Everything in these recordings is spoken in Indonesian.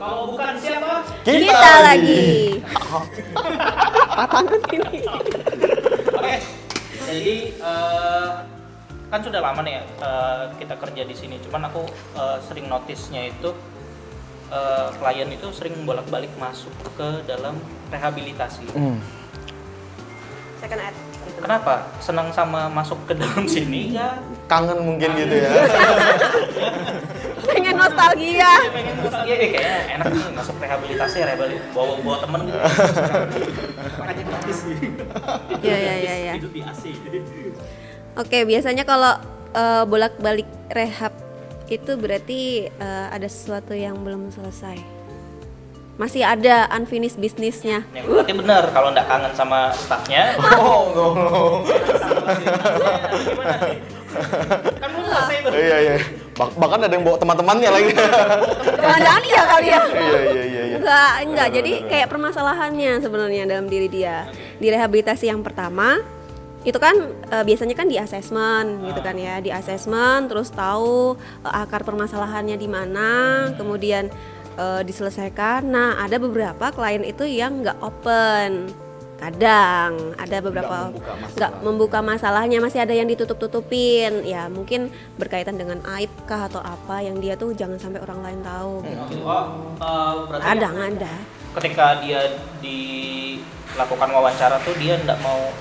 Kalau bukan siapa? Kita lagi. Patangan ini. Oke. Jadi kan sudah lama nih ya kita kerja di sini. Cuman aku sering notice-nya itu klien itu sering bolak-balik masuk ke dalam rehabilitasi. Second ad. Kenapa? Senang sama masuk ke dalam sini ya? Kangen mungkin gitu ya. Pengen nostalgia. Pengen nostalgia, kayaknya enak nih masuk rehabilitasi, bawa temen gitu. Makanya gratis sih. Iya. Hidup di AC. Oke, biasanya kalau bolak-balik rehab itu berarti ada sesuatu yang belum selesai. Masih ada unfinished business-nya. Ya, berarti benar kalau nggak kangen sama staffnya. Oh. Gimana nih? Kan belum selesai tuh. Iya. Bahkan ada yang bawa teman-temannya lagi. Jangan-jangan iya kali ya. Iya. Enggak. Jadi kayak permasalahannya sebenarnya dalam diri dia. Di rehabilitasi yang pertama itu kan biasanya kan di assessment gitu kan ya, di assessment terus tahu akar permasalahannya di mana, kemudian diselesaikan. Nah, ada beberapa klien itu yang nggak open. Kadang ada beberapa nggak membuka masalahnya, masih ada yang ditutup-tutupin. Ya mungkin berkaitan dengan aib kah atau apa yang dia tuh jangan sampai orang lain tahu. Gitu. Berarti Ada. ketika dia dilakukan wawancara tuh dia nggak mau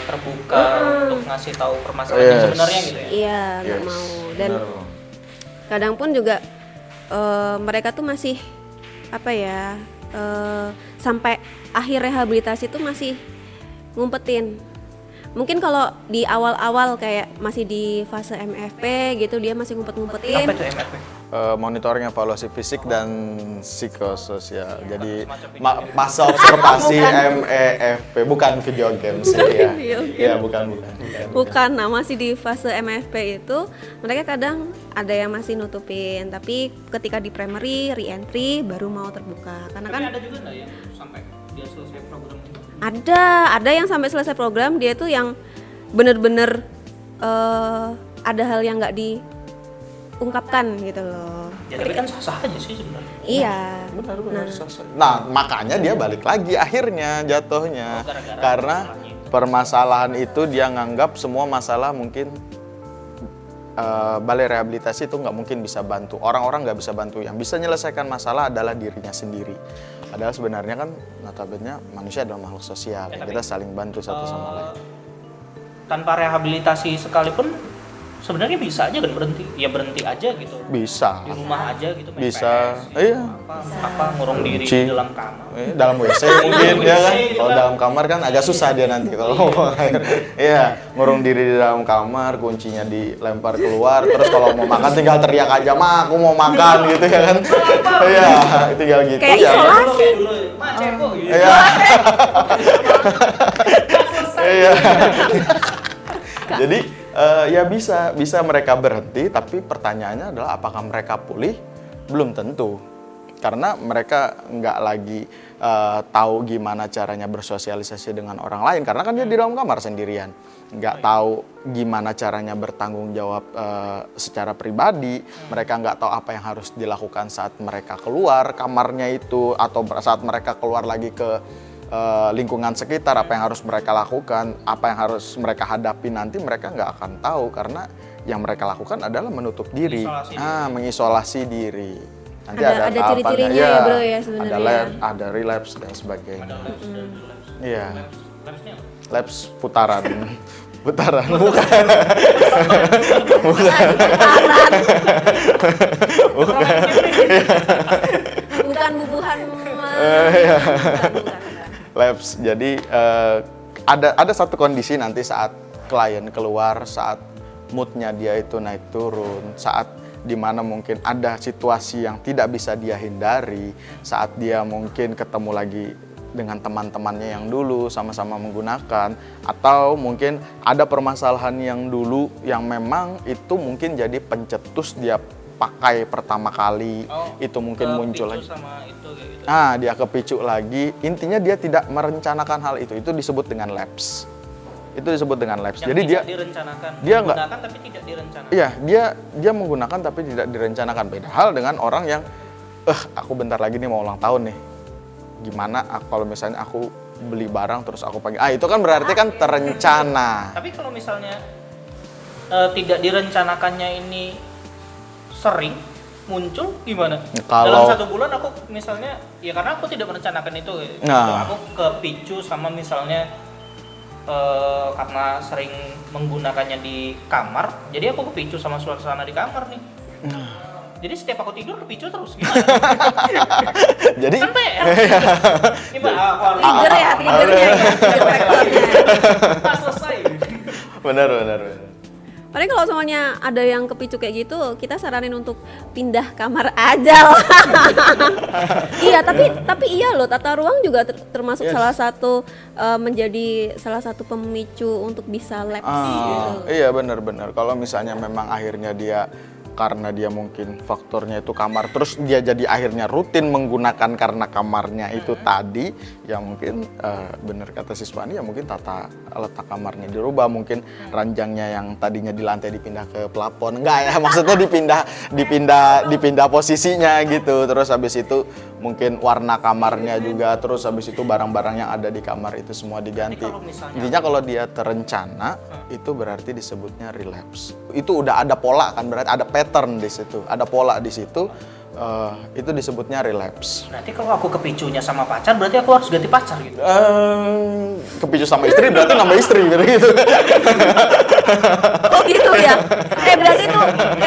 terbuka untuk ngasih tahu permasalahannya sebenarnya gitu ya? Iya, nggak mau. Dan kadang pun juga mereka tuh masih sampai akhir rehabilitasi tuh masih ngumpetin. Mungkin kalau di awal-awal kayak masih di fase MFP gitu dia masih ngumpet-ngumpetin. Apa itu MFP? Monitoring evaluasi fisik dan psikososial. Jadi masa observasi MEFP, bukan video games ya. Iya, bukan. Bukan, nah masih di fase MFP itu mereka kadang ada yang masih nutupin, tapi ketika di primary, re-entry baru mau terbuka. Karena Tapi kan ada juga nggak yang sampai dia selesai program itu? ada yang sampai selesai program dia tuh yang bener-bener ada hal yang nggak diungkapkan gitu loh. Ya tapi kan sah-sah aja sih sebenarnya. Iya. Benar. Nah, makanya dia balik lagi akhirnya jatuhnya. Gara-gara Karena masalahnya. permasalahan itu dia nganggap semua masalah mungkin balai rehabilitasi itu nggak mungkin bisa bantu. Orang-orang nggak bisa bantu. Yang bisa menyelesaikan masalah adalah dirinya sendiri. Padahal sebenarnya kan notabene manusia adalah makhluk sosial. Ya, Kita saling bantu satu sama lain. Tanpa rehabilitasi sekalipun sebenarnya bisa aja kan berhenti. Ya berhenti aja gitu. Bisa. Di rumah aja gitu main Bisa. PS, Iya. Apa ngurung diri Kunci. di dalam kamar. Dalam WC mungkin ya kan. WC Kalau dalam kamar kan agak susah dia nanti kalau iya, ngurung diri di dalam kamar, kuncinya dilempar keluar, terus kalau mau makan tinggal teriak aja, "Ma, aku mau makan," gitu ya kan. Iya, tinggal gitu Kayak ya. isolasi. Dulu, "Ma, cebok," gitu. Iya. Iya. Jadi ya bisa mereka berhenti, tapi pertanyaannya adalah apakah mereka pulih? Belum tentu. Karena mereka nggak lagi tahu gimana caranya bersosialisasi dengan orang lain, karena kan dia di dalam kamar sendirian, nggak tahu gimana caranya bertanggung jawab secara pribadi. Mereka nggak tahu apa yang harus dilakukan saat mereka keluar kamarnya itu, atau saat mereka keluar lagi ke lingkungan sekitar, apa yang harus mereka lakukan, apa yang harus mereka hadapi nanti, mereka nggak akan tahu karena yang mereka lakukan adalah menutup diri, mengisolasi diri. Nanti Ada tahapannya, ciri-cirinya ya bro ya sebenarnya. Ada relapse dan sebagainya. Ada labs dan relapse. Iya, Labsnya apa? lapse putaran bukan. Bukan bubuhan. Bukan. Labs. Jadi ada satu kondisi nanti saat klien keluar, saat moodnya dia itu naik turun, saat dimana mungkin ada situasi yang tidak bisa dia hindari, saat dia mungkin ketemu lagi dengan teman-temannya yang dulu sama-sama menggunakan, atau mungkin ada permasalahan yang dulu yang memang itu mungkin jadi pencetus dia pakai pertama kali, itu mungkin muncul lagi. Sama itu, kayak gitu. Dia kepicu lagi. Intinya dia tidak merencanakan hal itu disebut dengan lapse. Itu disebut dengan lapse. Yang Jadi tidak direncanakan. dia nggak- Menggunakan tapi tidak direncanakan. Iya, dia menggunakan tapi tidak direncanakan. Beda hal dengan orang yang aku bentar lagi nih mau ulang tahun nih. Gimana kalau misalnya aku beli barang terus aku pakai? Itu kan berarti kan terencana. Tapi kalau misalnya tidak direncanakannya ini sering muncul gimana? Dalam 1 bulan aku misalnya, ya karena aku tidak merencanakan itu, aku kepicu sama misalnya karena sering menggunakannya di kamar, jadi aku kepicu sama suasana di kamar nih. Jadi setiap aku tidur kepicu terus gimana? Jadi kan PR. Gimana? Trigger ya, triggernya. Pas selesai. Benar. Paling kalau semuanya ada yang kepicu kayak gitu, kita saranin untuk pindah kamar aja lah. Iya, tapi iya loh, tata ruang juga termasuk salah satu menjadi salah satu pemicu untuk bisa lapse gitu. Iya benar. Kalau misalnya memang akhirnya dia karena dia mungkin faktornya itu kamar, terus dia jadi akhirnya rutin menggunakan karena kamarnya itu tadi, ya mungkin bener kata Siswani, ya mungkin tata letak kamarnya dirubah, mungkin ranjangnya yang tadinya di lantai dipindah ke plafon, enggak ya, maksudnya dipindah posisinya gitu, terus habis itu mungkin warna kamarnya juga, terus habis itu barang-barang yang ada di kamar itu semua diganti. Intinya kalau dia terencana, itu berarti disebutnya relapse. Itu udah ada pola kan, berarti ada pattern di situ, ada pola di situ, itu disebutnya relapse. Berarti kalau aku kepicunya sama pacar, berarti aku harus ganti pacar gitu? Kepicu sama istri berarti nambah istri gitu. Oh gitu ya?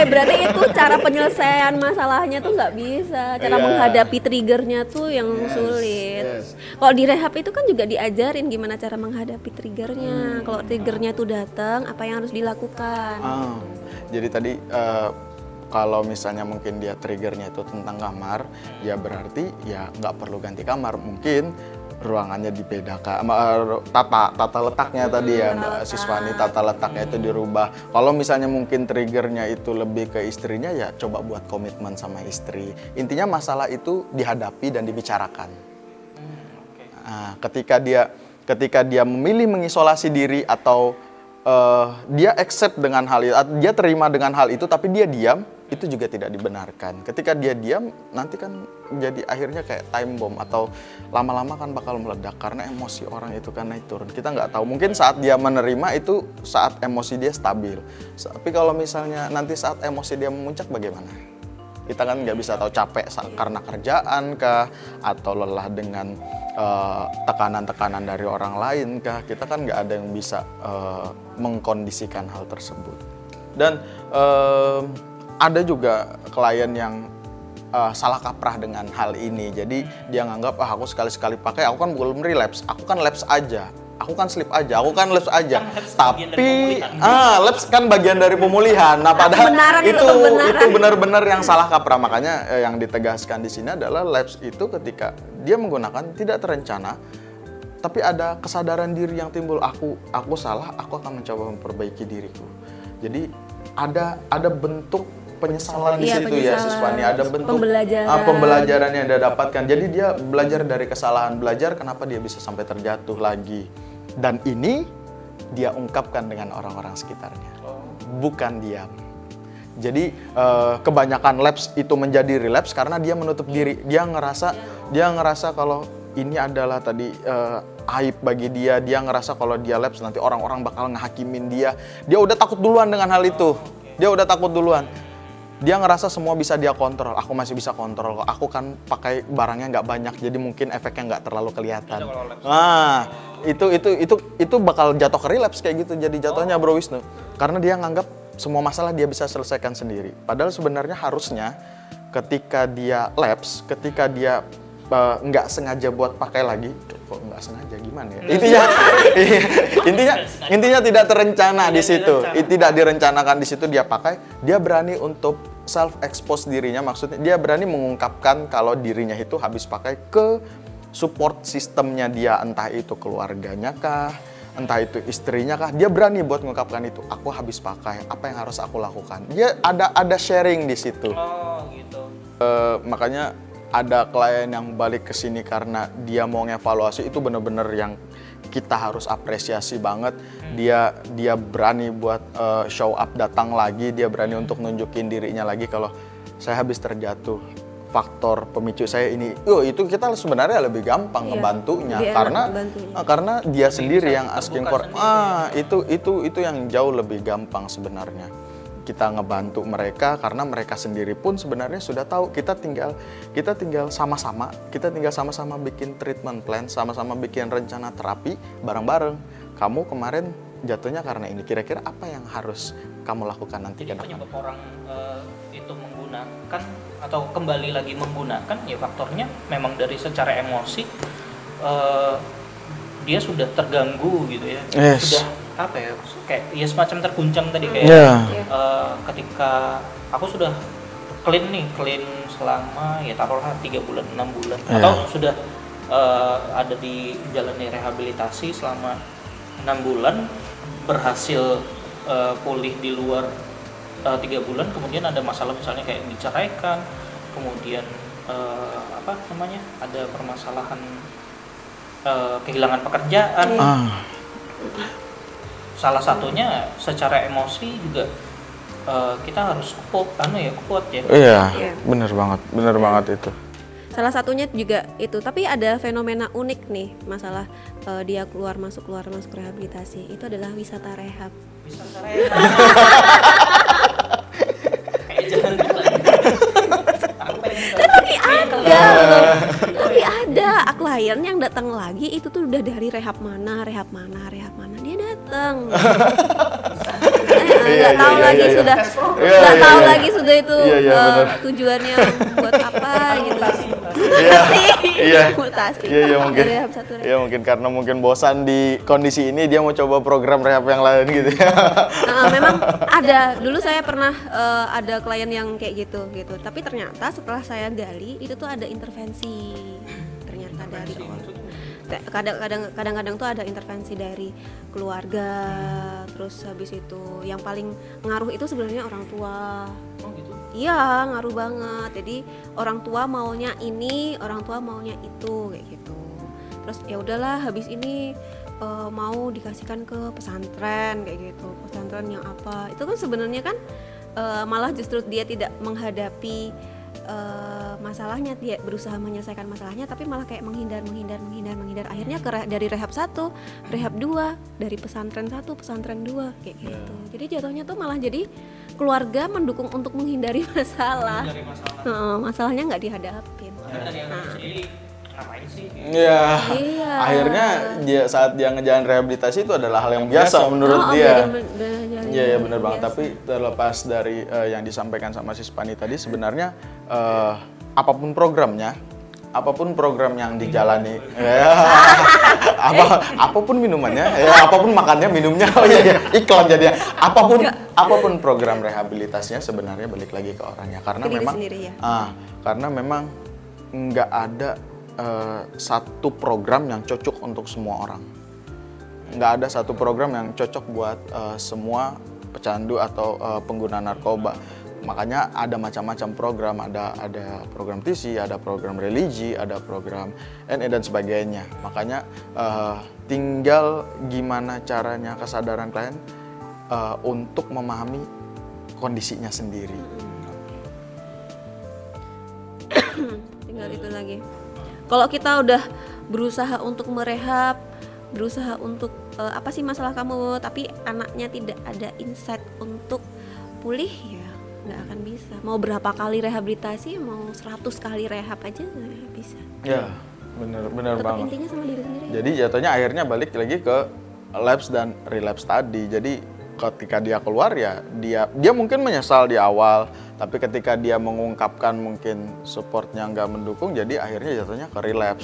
Berarti itu cara penyelesaian masalahnya tuh nggak bisa, cara menghadapi triggernya tuh yang sulit. Kalau di rehab itu kan juga diajarin gimana cara menghadapi triggernya. Kalau triggernya tuh datang, apa yang harus dilakukan? Jadi tadi kalau misalnya mungkin dia triggernya itu tentang kamar, ya berarti ya nggak perlu ganti kamar, mungkin ruangannya dibedakan, tata letaknya tadi ya Mbak Siswani, tata letaknya itu dirubah. Kalau misalnya mungkin triggernya itu lebih ke istrinya, ya coba buat komitmen sama istri. Intinya masalah itu dihadapi dan dibicarakan. Nah, ketika dia memilih mengisolasi diri atau dia accept dengan hal itu, dia terima dengan hal itu, tapi dia diam, itu juga tidak dibenarkan. Ketika dia diam, nanti kan jadi akhirnya kayak time bomb, atau lama-lama kan bakal meledak karena emosi orang itu kan naik turun. Kita nggak tahu, mungkin saat dia menerima itu saat emosi dia stabil. Tapi kalau misalnya nanti saat emosi dia memuncak bagaimana? Kita kan nggak bisa tahu, capek karena kerjaan kah, atau lelah dengan tekanan-tekanan dari orang lain kah. Kita kan nggak ada yang bisa mengkondisikan hal tersebut. Dan ada juga klien yang salah kaprah dengan hal ini. Jadi dia nganggap, aku sekali-sekali pakai, aku kan belum relapse, aku kan lapse aja, aku kan slip aja, aku kan lapse aja. Tapi lapse kan bagian dari pemulihan. Nah, padahal itu benar-benar yang salah kaprah. Makanya yang ditegaskan di sini adalah lapse itu ketika dia menggunakan tidak terencana, tapi ada kesadaran diri yang timbul, aku salah, aku akan mencoba memperbaiki diriku. Jadi ada bentuk penyesalan di situ ya Siswani, ada bentuk pembelajaran yang dia dapatkan. Jadi dia belajar dari kesalahan, belajar kenapa dia bisa sampai terjatuh lagi. Dan ini dia ungkapkan dengan orang-orang sekitarnya, bukan diam. Jadi kebanyakan lapse itu menjadi relapse karena dia menutup diri. Dia ngerasa kalau ini adalah tadi aib bagi dia. Dia ngerasa kalau dia lapse nanti orang-orang bakal ngehakimin dia. Dia udah takut duluan dengan hal itu. Dia ngerasa semua bisa dia kontrol. Aku masih bisa kontrol. Aku kan pakai barangnya nggak banyak, jadi mungkin efeknya nggak terlalu kelihatan. Nah, itu bakal jatuh ke relapse kayak gitu. Jadi jatuhnya Bro Wisnu. Karena dia nganggap semua masalah dia bisa selesaikan sendiri. Padahal sebenarnya harusnya ketika dia lapse, ketika dia nggak sengaja buat pakai lagi, kok nggak sengaja gimana ya? Intinya tidak terencana di situ, tidak direncanakan di situ dia pakai, dia berani untuk self expose dirinya, maksudnya dia berani mengungkapkan kalau dirinya itu habis pakai ke support sistemnya dia, entah itu keluarganya kah, entah itu istrinya kah, dia berani buat mengungkapkan itu. Aku habis pakai, apa yang harus aku lakukan? Dia ada sharing di situ. Oh gitu. Makanya ada klien yang balik ke sini karena dia mau ngevaluasi, itu bener-bener yang kita harus apresiasi banget. Dia berani buat show up, datang lagi, dia berani untuk nunjukin dirinya lagi kalau saya habis terjatuh. faktor pemicu saya ini. Itu kita sebenarnya lebih gampang ngebantunya karena dia sendiri yang asking for. Itu yang jauh lebih gampang sebenarnya. Kita ngebantu mereka karena mereka sendiri pun sebenarnya sudah tahu. Kita tinggal sama-sama bikin treatment plan, sama-sama bikin rencana terapi bareng-bareng. Kamu kemarin jatuhnya karena ini, kira-kira apa yang harus kamu lakukan nanti ke depan? Penyebab orang itu menggunakan atau kembali lagi menggunakan ya faktornya memang dari secara emosi dia sudah terganggu gitu ya. Sudah apa ya, kayak ya semacam terguncang tadi kayak ketika aku sudah clean selama ya taruhlah 3 bulan 6 bulan atau sudah ada di jalani rehabilitasi selama 6 bulan, berhasil pulih di luar 3 bulan, kemudian ada masalah misalnya kayak diceraikan, kemudian ada permasalahan kehilangan pekerjaan. Salah satunya secara emosi juga kita harus kuat ya. Iya, benar banget itu. Salah satunya juga itu, tapi ada fenomena unik nih masalah dia keluar masuk rehabilitasi, itu adalah wisata rehab. Tapi ada klien yang datang lagi itu tuh udah dari rehab mana dia datang. Nggak tahu lagi sudah itu tujuannya buat apa gitu. Mutasi. Iya mungkin karena bosan di kondisi ini, dia mau coba program rehab yang lain gitu ya. Memang ada, dulu saya pernah ada klien yang kayak gitu. Tapi ternyata setelah saya gali itu tuh ada intervensi. Ternyata dari kadang-kadang tuh ada intervensi dari keluarga, terus habis itu yang paling ngaruh itu sebenarnya orang tua. Oh gitu? Iya, ngaruh banget. Jadi orang tua maunya ini, orang tua maunya itu kayak gitu. Terus ya udahlah, habis ini mau dikasihkan ke pesantren kayak gitu. Pesantren yang apa? Itu kan sebenarnya kan malah justru dia tidak menghadapi masalahnya, dia berusaha menyelesaikan masalahnya, tapi malah kayak menghindar. Akhirnya dari rehab 1, rehab 2, dari pesantren 1, pesantren 2 kayak gitu. Jadi jatuhnya tuh malah jadi keluarga mendukung untuk menghindari masalah. Masalahnya nggak dihadapin. Ngapain sih? Iya. Akhirnya saat dia ngejalan rehabilitasi itu adalah hal yang biasa menurut dia. Iya benar banget. Tapi terlepas dari yang disampaikan sama Sis Pani tadi, sebenarnya apapun program yang dijalani, apapun minumannya, apapun makannya, minumnya, iklan jadinya. Apapun program rehabilitasinya sebenarnya balik lagi ke orangnya, karena memang nggak ada satu program yang cocok untuk semua orang. Nggak ada satu program yang cocok buat semua pecandu atau pengguna narkoba. Makanya ada macam-macam program, ada program TC, ada program religi, ada program NE dan sebagainya. Makanya tinggal gimana caranya kesadaran klien untuk memahami kondisinya sendiri. Tinggal itu lagi. Kalau kita udah berusaha untuk merehab, berusaha untuk apa sih masalah kamu, tapi anaknya tidak ada insight untuk pulih, ya nggak akan bisa. Mau berapa kali rehabilitasi, mau 100 kali rehab aja nggak bisa. Ya, benar banget. Intinya sama diri sendiri. Jadi jatuhnya akhirnya balik lagi ke lapse dan relapse tadi. Jadi ketika dia keluar ya dia mungkin menyesal di awal, tapi ketika dia mengungkapkan mungkin supportnya nggak mendukung, jadi akhirnya jatuhnya ke relapse.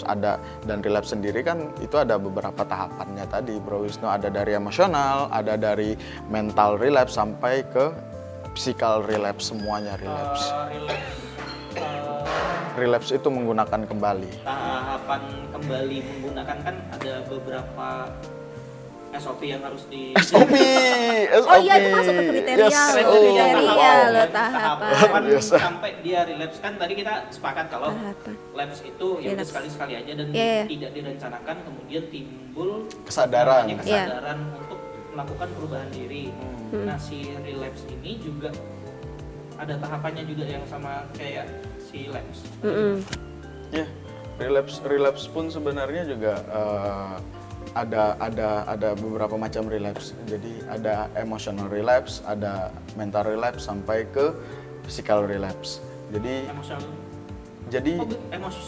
Dan relapse sendiri kan itu ada beberapa tahapannya tadi, Bro Wisnu. Ada dari emosional, ada dari mental relapse sampai ke physical relapse, semuanya relapse. Relapse itu menggunakan kembali. Tahapan kembali menggunakan kan ada beberapa SOP yang harus di SOP. Oh iya, itu masuk ke kriteria. Tahapan sampai dia relapse. Kan tadi kita sepakat kalau lapse itu ya udah sekali-sekali aja dan tidak direncanakan, kemudian timbul kesadaran untuk melakukan perubahan diri. Nah, si relapse ini juga ada tahapannya juga yang sama kayak si Labs. Ya, relapse pun sebenarnya juga ada beberapa macam relapse. Jadi ada emotional relapse, ada mental relapse sampai ke physical relapse. Jadi emosi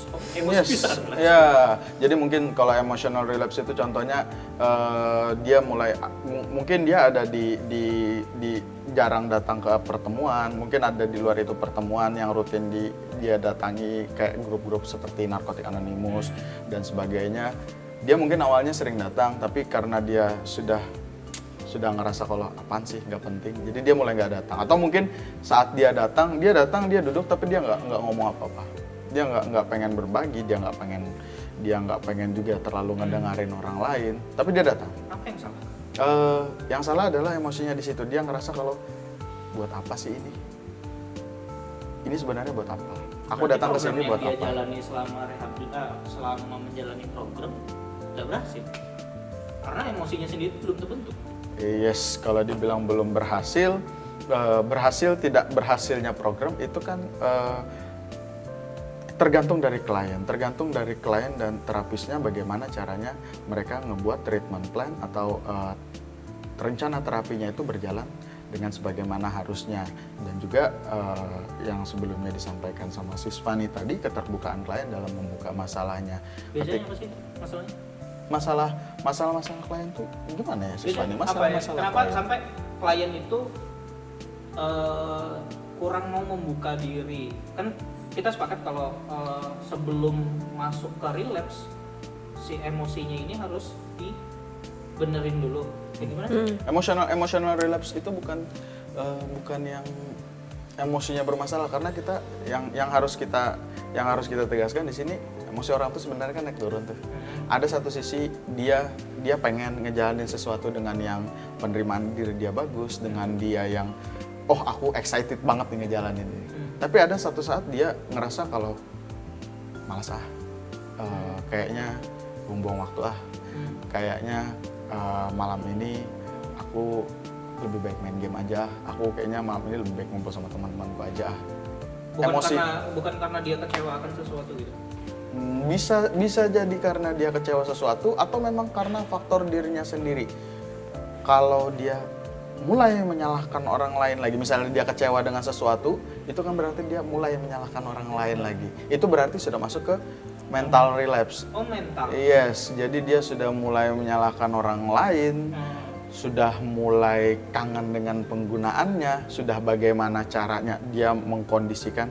yes, bisa. ya. Jadi mungkin kalau emotional relapse itu contohnya dia mulai mungkin dia ada di jarang datang ke pertemuan, mungkin ada di luar itu pertemuan yang rutin dia datangi kayak grup-grup seperti Narkotik Anonymous dan sebagainya. Dia mungkin awalnya sering datang, tapi karena dia sudah ngerasa kalau apaan sih nggak penting, jadi dia mulai nggak datang. Atau mungkin saat dia datang dia duduk tapi dia nggak ngomong apa-apa. Dia nggak pengen berbagi, dia nggak pengen juga terlalu ngedengerin orang lain, tapi dia datang. Apa yang salah? Yang salah adalah emosinya di situ. Dia ngerasa kalau buat apa sih ini? Ini sebenarnya buat apa? Aku datang ke sini buat dia apa? jalani selama menjalani program udah berhasil. Karena emosinya sendiri belum terbentuk. Yes, kalau dibilang belum berhasil, tidak berhasilnya program itu kan tergantung dari klien dan terapisnya bagaimana caranya mereka ngebuat treatment plan atau rencana terapinya itu berjalan dengan sebagaimana harusnya. Dan juga yang sebelumnya disampaikan sama Sisvani tadi, keterbukaan klien dalam membuka masalahnya. Biasanya apa sih masalahnya? Masalah klien tuh gimana ya Sisvani? Masalah Kenapa klien. sampai klien itu kurang mau membuka diri? Kan kita sepakat kalau sebelum masuk ke relapse si emosinya ini harus dibenerin dulu. Kayak gimana? Emotional relapse itu bukan yang emosinya bermasalah, karena kita yang harus kita tegaskan di sini, emosi orang tuh sebenarnya kan naik turun tuh. Ada satu sisi dia pengen ngejalanin sesuatu dengan yang penerimaan diri dia bagus, dengan dia yang aku excited banget nih ngejalanin ini. Tapi ada satu saat dia ngerasa kalau malas kayaknya buang-buang waktu kayaknya malam ini aku lebih baik main game aja, aku kayaknya malam ini lebih baik ngumpul sama teman-temanku aja. Bukan karena dia kecewa akan sesuatu gitu. Bisa jadi karena dia kecewa sesuatu, atau memang karena faktor dirinya sendiri. Kalau dia mulai menyalahkan orang lain lagi, misalnya dia kecewa dengan sesuatu, itu kan berarti dia mulai menyalahkan orang lain lagi. Itu berarti sudah masuk ke mental relapse. Oh, mental. Yes, jadi dia sudah mulai menyalahkan orang lain, sudah mulai kangen dengan penggunaannya, sudah bagaimana caranya dia mengkondisikan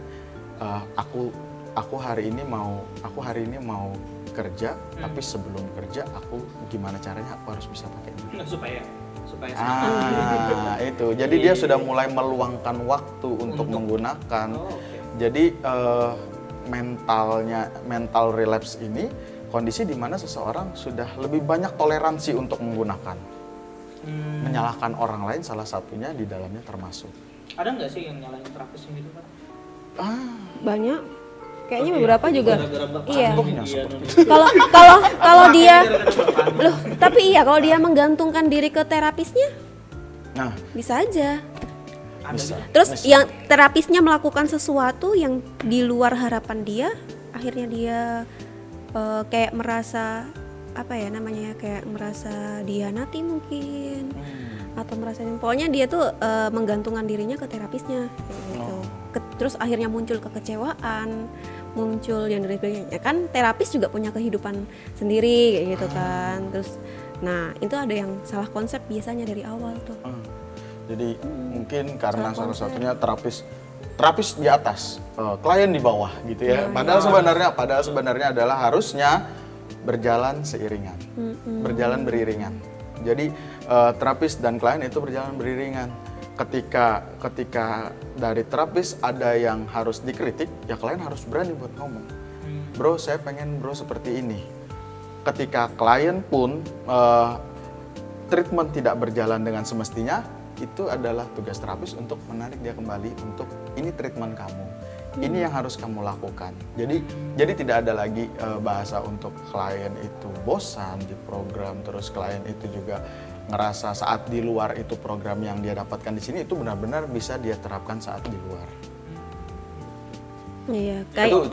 aku hari ini mau kerja, tapi sebelum kerja aku gimana caranya aku harus bisa pakai ini. supaya itu. Jadi dia sudah mulai meluangkan waktu untuk menggunakan. Jadi mental relapse ini kondisi di mana seseorang sudah lebih banyak toleransi untuk menggunakan. Menyalahkan orang lain salah satunya di dalamnya termasuk. Ada nggak sih yang nyalahin terapis gitu kan? Banyak. Kayaknya beberapa juga. Iya. Kalau dia loh, tapi kalau dia menggantungkan diri ke terapisnya, bisa aja. Bisa. Terus yang terapisnya melakukan sesuatu yang di luar harapan dia, akhirnya dia kayak merasa kayak merasa dihianati mungkin, atau merasa pokoknya dia tuh menggantungkan dirinya ke terapisnya gitu. Terus akhirnya muncul kekecewaan, muncul yang dari sebagainya. Kan terapis juga punya kehidupan sendiri kayak gitu kan. Terus itu ada yang salah konsep biasanya dari awal tuh. Jadi mungkin karena salah satunya terapis di atas, klien di bawah gitu ya. Padahal sebenarnya adalah harusnya berjalan seiringan, berjalan beriringan. Jadi terapis dan klien itu berjalan beriringan. Ketika dari terapis ada yang harus dikritik, ya klien harus berani buat ngomong. Bro, saya pengen seperti ini. Ketika klien pun treatment tidak berjalan dengan semestinya, itu adalah tugas terapis untuk menarik dia kembali untuk ini treatment kamu. Ini yang harus kamu lakukan. Jadi tidak ada lagi bahasa untuk klien itu bosan di program, terus klien itu juga ngerasa saat di luar itu program yang dia dapatkan di sini itu benar-benar bisa dia terapkan saat di luar. Iya, kayak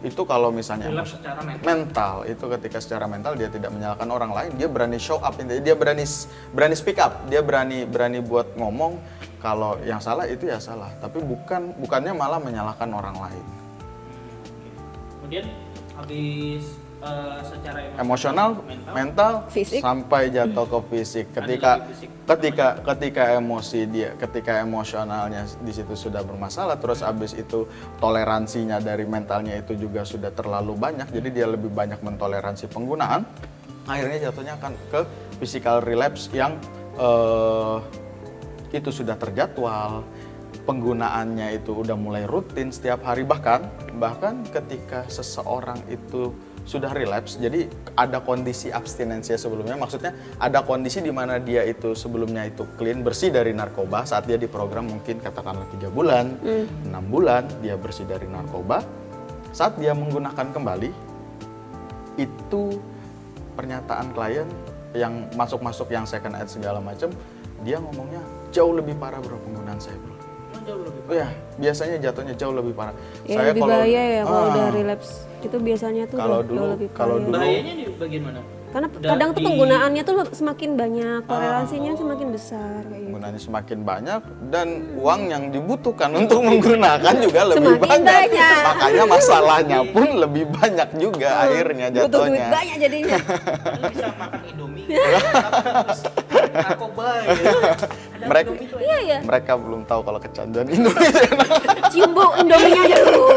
Itu kalau misalnya Relapse secara mental itu ketika secara mental dia tidak menyalahkan orang lain, dia berani show up, dia berani speak up, dia berani buat ngomong kalau yang salah itu ya salah, tapi bukannya malah menyalahkan orang lain. Kemudian habis secara emosional, mental, fisik, sampai jatuh ke fisik. Ketika emosi dia, ketika emosionalnya di situ sudah bermasalah, terus abis itu toleransinya dari mentalnya itu juga sudah terlalu banyak, jadi dia lebih banyak mentoleransi penggunaan, akhirnya jatuhnya akan ke physical relapse yang itu sudah terjadwal, penggunaannya itu udah mulai rutin setiap hari, bahkan ketika seseorang itu sudah relapse, jadi ada kondisi abstinensia sebelumnya, maksudnya ada kondisi di mana dia itu sebelumnya itu clean, bersih dari narkoba, saat dia diprogram mungkin katakanlah 3 bulan, 6 bulan, dia bersih dari narkoba, saat dia menggunakan kembali, itu pernyataan klien yang masuk yang second ad segala macam, dia ngomongnya jauh lebih parah bro penggunaan saya bro. Jauh lebih parah. Ya, biasanya jatuhnya jauh lebih parah. Ya, saya lebih bahaya ya kalau udah relapse. Itu biasanya tuh lebih bahaya. Bahayanya di bagian mana? Karena kadang tuh penggunaannya tuh semakin banyak, toleransinya semakin besar kayak gitu. Penggunaannya semakin banyak dan uang yang dibutuhkan untuk menggunakan juga lebih banyak. Makanya masalahnya pun lebih banyak juga akhirnya jatuhnya. Butuh duit banyak jadinya. Bisa makan Indomie, narkoba gitu. Iya. Mereka belum tahu kalau kecanduan Indomie. Cium bau Indominya dulu.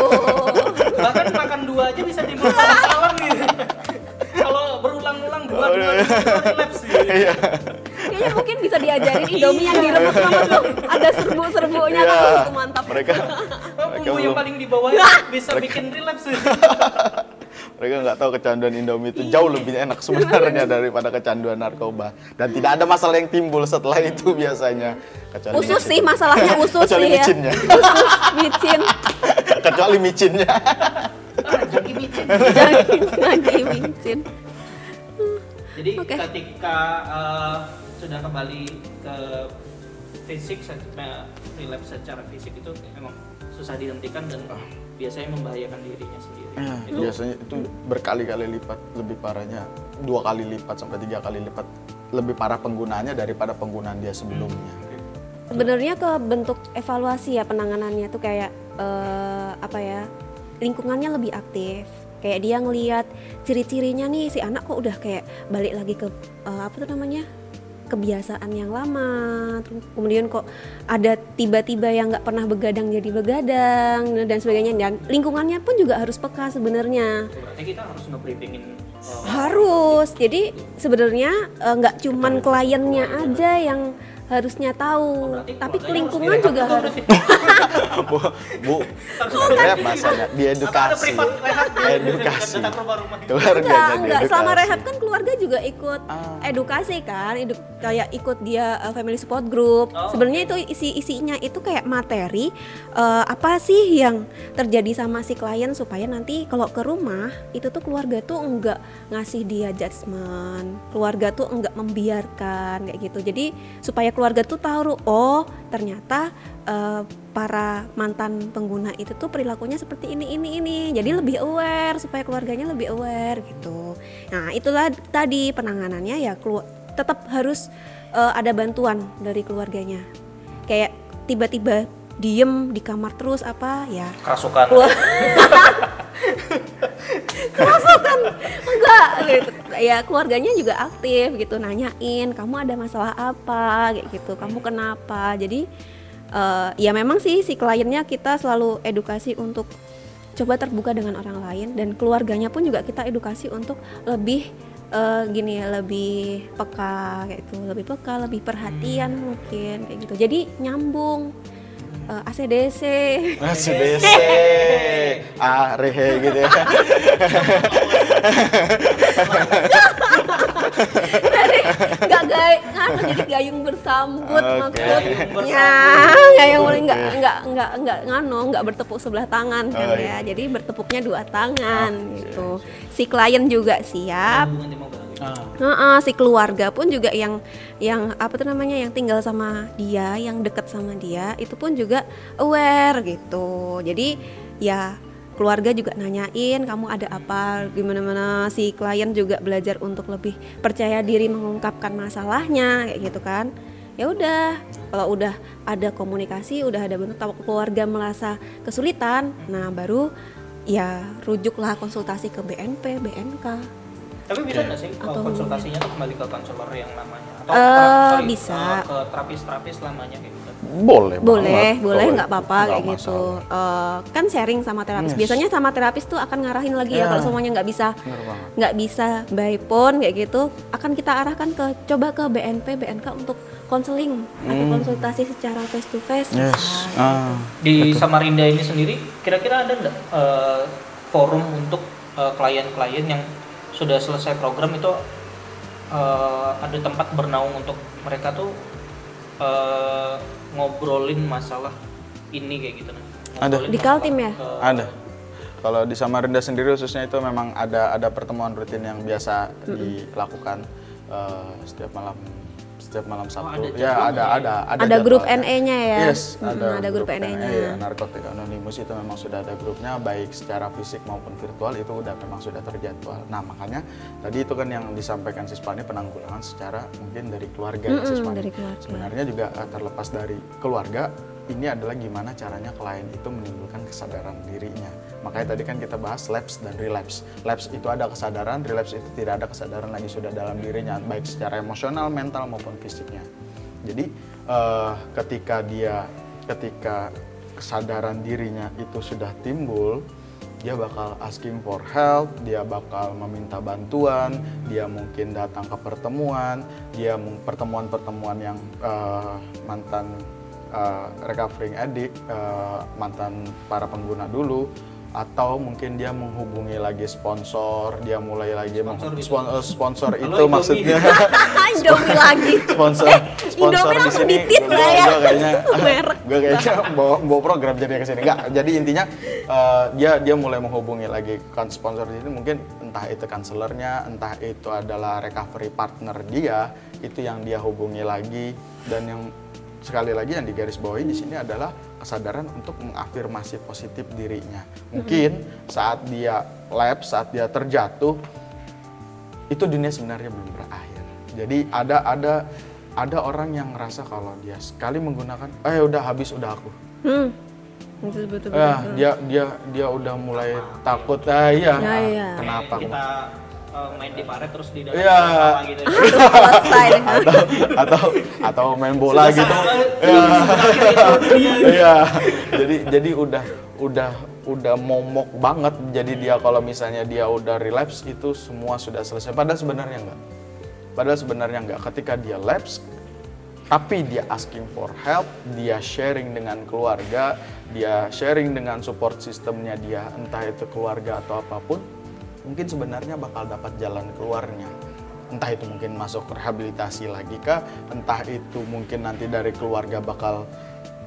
Bahkan makan 2 aja bisa timbul masalah gitu. Kalau berulang-ulang 2 relapse gitu. Kayaknya mungkin bisa diajarin Indomie yang direbus-rebus tuh ada serbu-serbunya kan, itu mantap. Mereka bumbu yang paling di bawah bisa bikin relapse. Mereka nggak tahu kecanduan Indomie itu jauh lebih enak sebenarnya daripada kecanduan narkoba, dan tidak ada masalah yang timbul setelah itu biasanya. Usus sih masalahnya, usus sih ya. Micinnya. Usus, micin. Kecuali micinnya. Jagi micin. Jagi micin. Jadi ketika sudah kembali ke fisik, relapse secara fisik itu emang susah dihentikan dan biasanya membahayakan dirinya sendiri. Biasanya itu berkali-kali lipat, lebih parahnya 2 kali lipat sampai 3 kali lipat lebih parah penggunaannya daripada penggunaan dia sebelumnya. Sebenarnya ke bentuk evaluasi ya penanganannya tuh kayak lingkungannya lebih aktif. Kayak dia ngelihat ciri-cirinya nih, si anak kok udah kayak balik lagi ke kebiasaan yang lama, kemudian kok ada tiba-tiba yang nggak pernah begadang jadi begadang dan sebagainya, dan lingkungannya pun juga harus peka sebenarnya. Berarti kita harus nge-briefingin. Harus, jadi sebenarnya nggak cuman kliennya aja yang harusnya tahu, tapi lingkungan juga harus. Bu, rehab masanya diedukasi, edukasi. Keluarganya enggak, selama rehab kan keluarga juga ikut edukasi kan, kayak ikut dia family support group. Sebenarnya itu isinya itu kayak materi apa sih yang terjadi sama si klien supaya nanti kalau ke rumah itu tuh keluarga tuh enggak ngasih dia judgement, keluarga tuh enggak membiarkan kayak gitu. Jadi supaya keluarga tuh tahu, oh ternyata para mantan pengguna itu tuh perilakunya seperti ini. Jadi lebih aware, supaya keluarganya lebih aware gitu. Nah itulah tadi penanganannya ya, tetap harus ada bantuan dari keluarganya. Kayak tiba-tiba diem di kamar terus ya kerasukan. Kerasukan enggak gitu. Ya keluarganya juga aktif gitu, nanyain kamu ada masalah apa kayak gitu, kamu kenapa. Jadi ya memang sih si kliennya kita selalu edukasi untuk coba terbuka dengan orang lain, dan keluarganya pun juga kita edukasi untuk lebih lebih peka kayak gitu, lebih peka, lebih perhatian mungkin kayak gitu. Jadi nyambung. ACDC, rehe gitu ya. Jadi gayung bersambut maksudnya. Gayung nggak bertepuk sebelah tangan kan ya. Jadi bertepuknya 2 tangan gitu. Si klien juga siap. Si keluarga pun juga yang apa tuh namanya, yang tinggal sama dia, yang dekat sama dia, itu pun juga aware gitu. Jadi ya keluarga juga nanyain kamu ada apa, gimana si klien juga belajar untuk lebih percaya diri mengungkapkan masalahnya kayak gitu kan. Ya udah, kalau udah ada komunikasi, udah ada bentuk, keluarga merasa kesulitan, nah baru ya rujuklah konsultasi ke BNP, BNK. Tapi bisa nggak sih konsultasinya tuh kembali ke konselor yang namanya bisa ke terapis lamanya kayak gitu? Boleh nggak apa-apa kayak gitu. Kan sharing sama terapis. Biasanya sama terapis tuh akan ngarahin lagi ya kalau semuanya nggak bisa by phone kayak gitu, akan kita arahkan coba ke BNP, BNK untuk konseling atau konsultasi secara face to face. Di Samarinda ini sendiri kira-kira ada nggak forum untuk klien-klien yang sudah selesai program itu ada tempat bernaung untuk mereka tuh ngobrolin masalah ini kayak gitu? Ada di Kaltim ya? Ada. Kalau di Samarinda sendiri khususnya itu memang ada pertemuan rutin yang biasa dilakukan setiap malam Sabtu. Ada grup NE-nya ya. Yes, ada grup NE-nya. Narkotika Anonymous itu memang sudah ada grupnya, baik secara fisik maupun virtual itu memang sudah terjadwal. Nah, makanya tadi itu kan yang disampaikan Sispani penanggulangan secara mungkin dari keluarga ya Sispani. Sebenarnya juga terlepas dari keluarga, ini adalah gimana caranya klien itu menimbulkan kesadaran dirinya. Makanya tadi kan kita bahas lapse dan relapse. Lapse itu ada kesadaran, relapse itu tidak ada kesadaran lagi sudah dalam dirinya, baik secara emosional, mental maupun fisiknya. Jadi ketika kesadaran dirinya itu sudah timbul, dia bakal asking for help, dia bakal meminta bantuan, dia mungkin datang ke pertemuan yang mantan recovering addict, mantan para pengguna dulu, atau mungkin dia menghubungi lagi sponsor, dia mulai lagi sponsor itu maksudnya Indomie lagi. sponsor di sini gue kayaknya bawa program jadi ke sini. Enggak, jadi intinya dia mulai menghubungi lagi kan sponsor di sini, mungkin entah itu konselornya, entah itu adalah recovery partner dia, itu yang dia hubungi lagi. Dan yang sekali lagi yang digarisbawahi di sini adalah kesadaran untuk mengafirmasi positif dirinya. Mungkin saat dia lapse, saat dia terjatuh, itu dunia sebenarnya belum berakhir. Jadi ada orang yang ngerasa kalau dia sekali menggunakan, udah habis, udah aku. Betul. Dia udah mulai takut. Kenapa? Kita main di paret terus di dalam gitu. Selesai. atau main bola gitu. Jadi udah momok banget. Jadi dia kalau misalnya dia udah relapse itu semua sudah selesai. Padahal sebenarnya enggak. Ketika dia lapse tapi dia asking for help, dia sharing dengan keluarga, dia sharing dengan support sistemnya dia, entah itu keluarga atau apapun, mungkin sebenarnya bakal dapat jalan keluarnya. Entah itu mungkin masuk rehabilitasi lagi kah, entah itu mungkin nanti dari keluarga bakal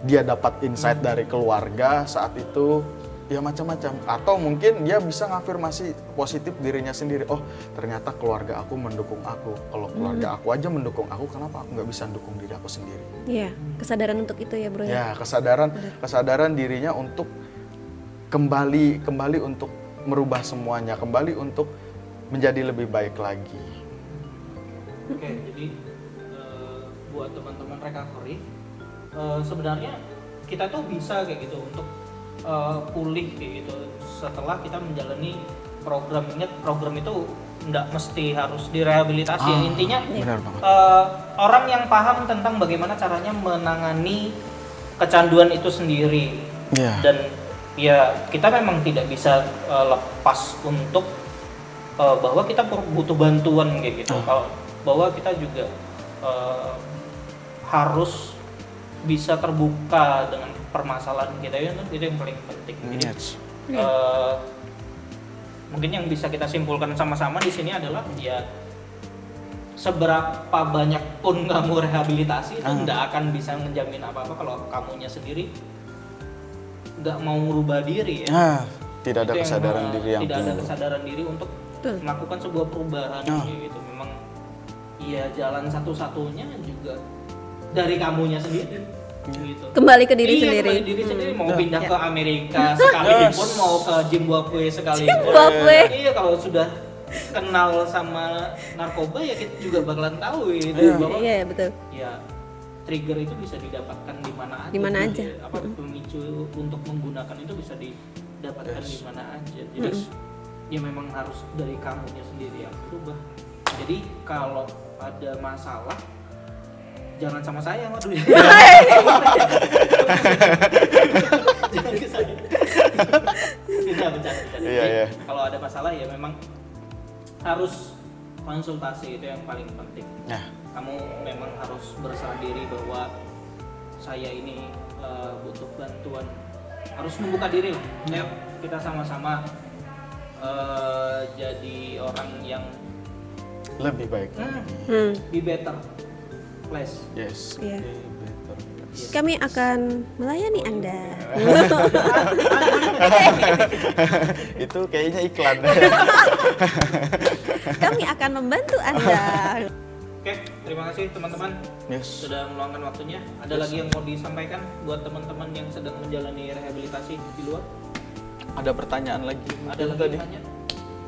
dia dapat insight dari keluarga saat itu, ya macam-macam. Atau mungkin dia bisa ngafirmasi positif dirinya sendiri, oh ternyata keluarga aku mendukung aku. Kalau keluarga aku aja mendukung aku, kenapa aku nggak bisa mendukung diri aku sendiri? Iya, kesadaran untuk itu ya bro. Ya, kesadaran dirinya untuk kembali untuk merubah semuanya, kembali untuk menjadi lebih baik lagi. Oke, jadi buat teman-teman recovery, sebenarnya kita tuh bisa kayak gitu untuk pulih kayak gitu setelah kita menjalani program. Ingat, program itu nggak mesti harus direhabilitasi. Intinya orang yang paham tentang bagaimana caranya menangani kecanduan itu sendiri. Dan ya kita memang tidak bisa lepas untuk bahwa kita butuh bantuan kayak gitu. Bahwa kita juga harus bisa terbuka dengan permasalahan kita, itu yang paling penting. Jadi mungkin yang bisa kita simpulkan sama-sama di sini adalah ya seberapa banyak pun kamu rehabilitasi itu nggak akan bisa menjamin apa-apa kalau kamunya sendiri nggak mau merubah diri ya. Tidak ada kesadaran diri yang tidak ada kesadaran diri untuk Betul. melakukan sebuah perubahan gitu. Memang ya jalan satu-satunya juga dari kamunya sendiri gitu. Kembali ke diri sendiri. Kembali diri sendiri, mau pindah ke Amerika sekalipun, mau ke Zimbabwe sekalipun. Zimbabwe. Iya, kalau sudah kenal sama narkoba ya kita juga bakalan tahu itu bahwa Iya, betul. ya trigger itu bisa didapatkan di mana aja. Di mana gitu aja. ya. Apa pemicu untuk menggunakan itu bisa didapatkan di mana aja. Jadi ya memang harus dari kamunya sendiri yang berubah. Jadi kalau ada masalah jangan sama saya, waduh. Jangan ke saya. Bercanda. Iya. Kalau ada masalah ya memang harus konsultasi, itu yang paling penting. Nah, Kamu memang harus berserah diri bahwa saya ini butuh bantuan, harus membuka diri lah. Ayo kita sama-sama jadi orang yang lebih baik. be better place. Yes. Iya. Be better. Kami akan melayani Anda. Itu kayaknya iklan. Kami akan membantu Anda. Oke, terima kasih teman-teman Yes. sudah meluangkan waktunya. Ada lagi yang mau disampaikan buat teman-teman yang sedang menjalani rehabilitasi di luar? Ada pertanyaan lagi. Ada lagi tadi. yang nanya?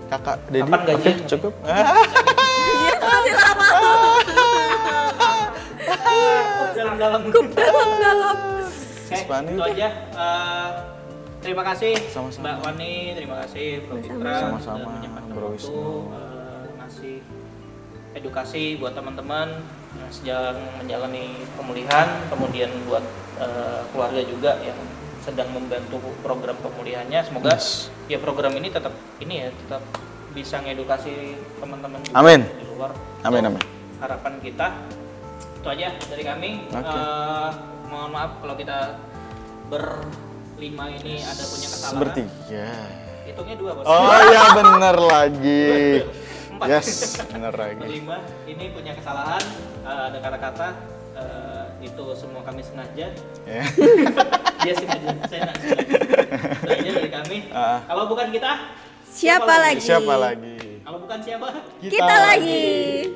Kakak Dedi. Kapan gajian? Oke, cukup. Iya, masih lama. Dalam-dalam. Dalam. Oke, Spani. itu aja. Terima kasih Sama-sama. Mbak Wani, terima kasih Bro Fitra Sama-sama, sudah menyempatkan Bro waktu Wisnu. ngasih edukasi buat teman-teman yang sedang menjalani pemulihan, kemudian buat keluarga juga yang sedang membantu program pemulihannya. Semoga Yes. ya program ini tetap tetap bisa ngedukasi teman-teman juga Amin. di luar. Amin, So, amin. Harapan kita itu aja dari kami. Oke. Mohon maaf kalau kita berlima ini ada punya kesalahan. Sepertiga. Hitungnya 2 bos. Oh ya bener lagi. 4. Yes, bener lagi. Berlima ini punya kesalahan, ada kata-kata itu semua kami sengaja. Ya. Dia sengaja, saya nggak sengaja. Itu aja dari kami. Kalau bukan kita, Siapa lagi? Siapa lagi? Kalau bukan siapa? Kita lagi.